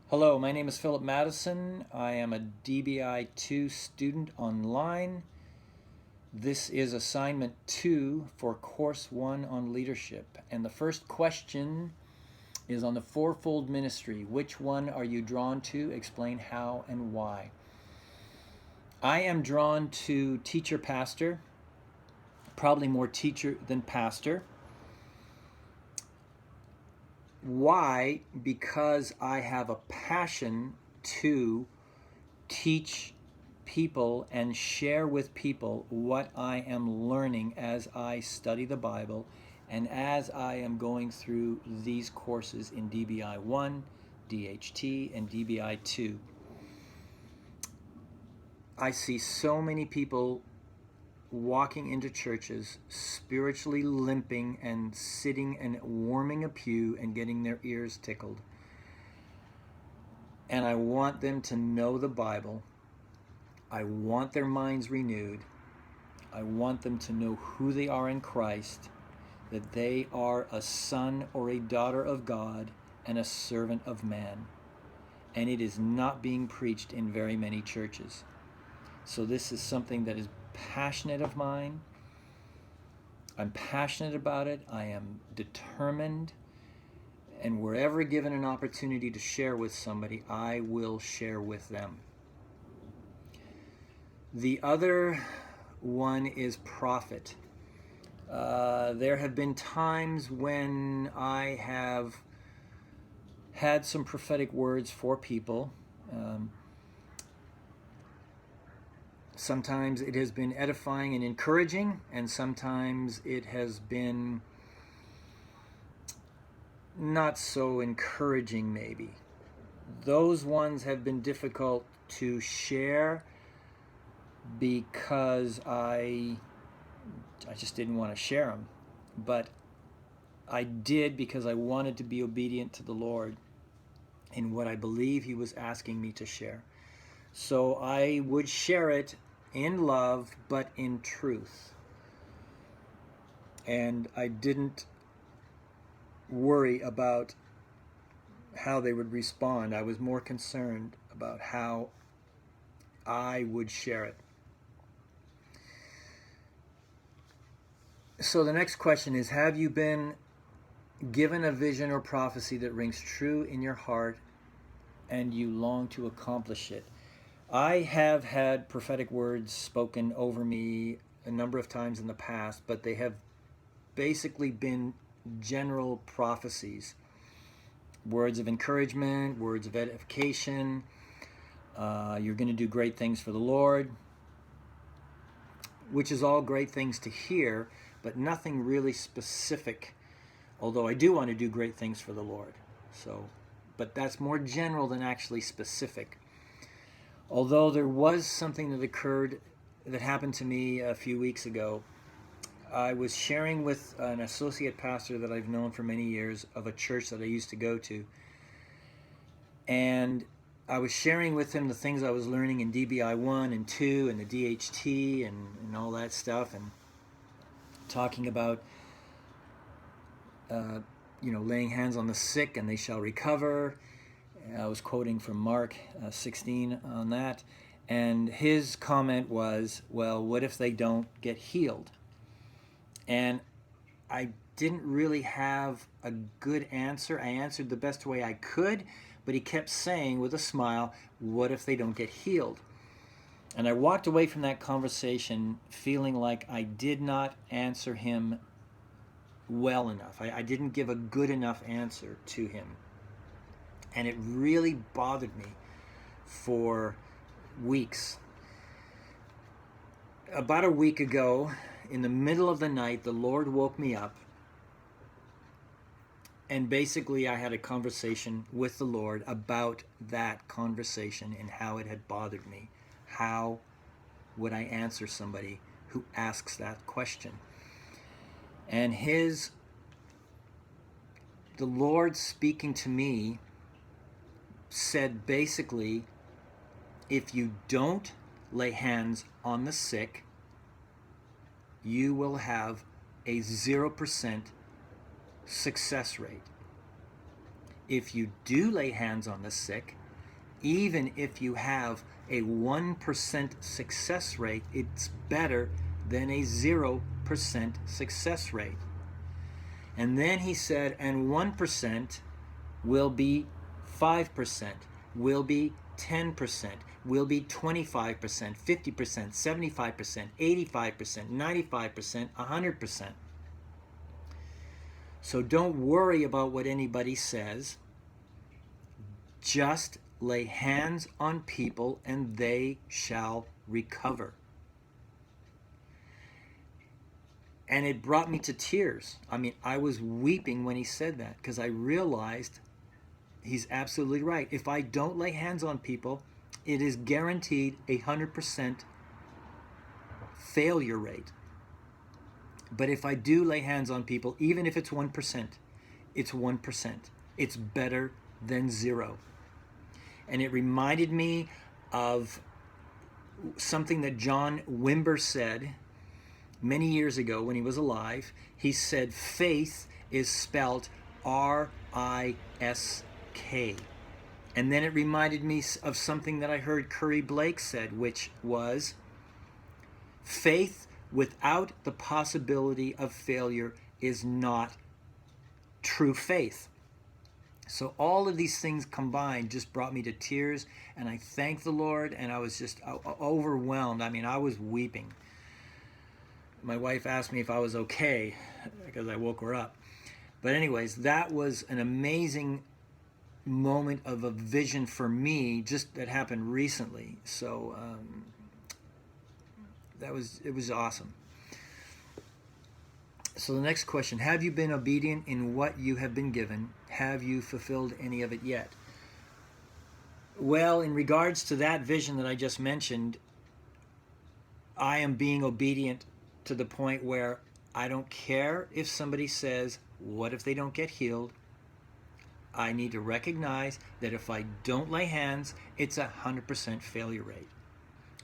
Hello, my name is Philip Madison. I am a DBI 2 student online. This is assignment 2 for course 1 on leadership. And the first question is on the fourfold ministry. Which one are you drawn to? Explain how and why. I am drawn to teacher pastor, probably more teacher than pastor. Why? Because I have a passion to teach people and share with people what I am learning as I study the Bible and as I am going through these courses in DBI 1, DHT, and DBI 2. I see so many people walking into churches spiritually limping and sitting and warming a pew and getting their ears tickled. And I want them to know the Bible. I want their minds renewed. I want them to know who they are in Christ, that they are a son or a daughter of God and a servant of man. And it is not being preached in very many churches. So this is something that is passionate of mine. I'm passionate about it. I am determined. And wherever given an opportunity to share with somebody, I will share with them. The other one is prophet. There have been times when I have had some prophetic words for people. Sometimes it has been edifying and encouraging, and sometimes it has been not so encouraging, maybe. Those ones have been difficult to share because I just didn't want to share them. But I did because I wanted to be obedient to the Lord in what I believe He was asking me to share. So I would share it in love, but in truth. And I didn't worry about how they would respond. I was more concerned about how I would share it. So the next question is, have you been given a vision or prophecy that rings true in your heart and you long to accomplish it? I have had prophetic words spoken over me a number of times in the past, but they have basically been general prophecies. Words of encouragement, words of edification. You're going to do great things for the Lord, which is all great things to hear, but nothing really specific, although I do want to do great things for the Lord. But that's more general than actually specific. Although there was something that happened to me a few weeks ago. I was sharing with an associate pastor that I've known for many years of a church that I used to go to. And I was sharing with him the things I was learning in DBI 1 and 2 and the DHT and all that stuff, and talking about laying hands on the sick and they shall recover. I was quoting from Mark 16 on that. And his comment was, well, what if they don't get healed? And I didn't really have a good answer. I answered the best way I could, but he kept saying with a smile, what if they don't get healed? And I walked away from that conversation feeling like I did not answer him well enough. I didn't give a good enough answer to him. And it really bothered me for weeks. About a week ago, in the middle of the night, the Lord woke me up. And basically, I had a conversation with the Lord about that conversation and how it had bothered me. How would I answer somebody who asks that question? And the Lord speaking to me said basically, if you don't lay hands on the sick, you will have a 0% success rate. if you do lay hands on the sick, even if you have a 1% success rate, it's better than a 0% success rate. And then he said, and 1% will be 5%, will be 10%, will be 25%, 50%, 75%, 85%, 95%, 100%. So don't worry about what anybody says. Just lay hands on people and they shall recover. And it brought me to tears. I mean, I was weeping when he said that because I realized he's absolutely right. If I don't lay hands on people, it is guaranteed 100% failure rate. But if I do lay hands on people, even if it's 1%, it's 1%. It's better than 0. And it reminded me of something that John Wimber said many years ago when he was alive. He said faith is spelled R-I-S-K. And then it reminded me of something that I heard Curry Blake said, which was faith without the possibility of failure is not true faith. So all of these things combined just brought me to tears, and I thanked the Lord, and I was just overwhelmed. I mean, I was weeping. My wife asked me if I was okay because I woke her up. But anyways, that was an amazing moment of a vision for me, just that happened recently. So it was awesome. So the next question, have you been obedient in what you have been given? Have you fulfilled any of it yet? Well, in regards to that vision that I just mentioned, I am being obedient to the point where I don't care if somebody says, what if they don't get healed? I need to recognize that if I don't lay hands, it's 100% failure rate.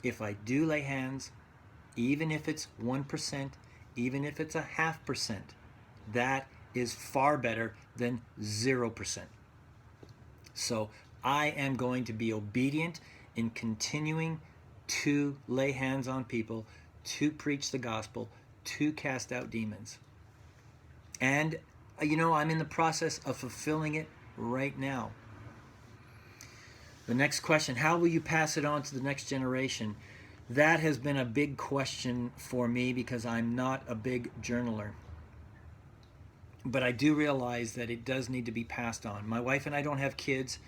If I do lay hands, even if it's 1%, even if it's 0.5%, that is far better than 0%. So I am going to be obedient in continuing to lay hands on people, to preach the gospel, to cast out demons. And, I'm in the process of fulfilling it right now. The next question, how will you pass it on to the next generation? That has been a big question for me because I'm not a big journaler. But I do realize that it does need to be passed on. My wife and I don't have kids,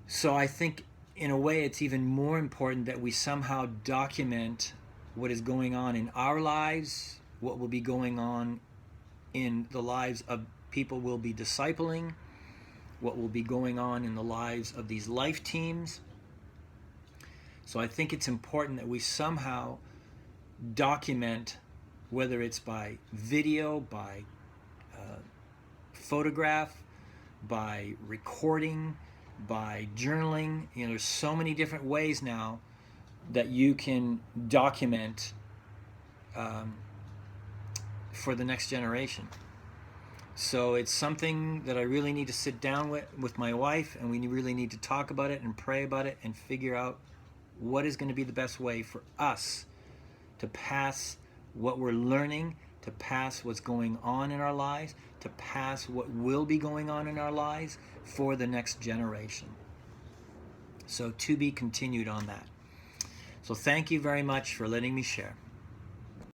so I think in a way it's even more important that we somehow document what is going on in our lives, what will be going on in the lives of people we'll be discipling, what will be going on in the lives of these life teams. So I think it's important that we somehow document, whether it's by video, by photograph, by recording, by journaling. There's so many different ways now that you can document for the next generation. So it's something that I really need to sit down with my wife, and we really need to talk about it and pray about it and figure out what is going to be the best way for us to pass what we're learning, to pass what's going on in our lives, to pass what will be going on in our lives for the next generation. So to be continued on that. So thank you very much for letting me share.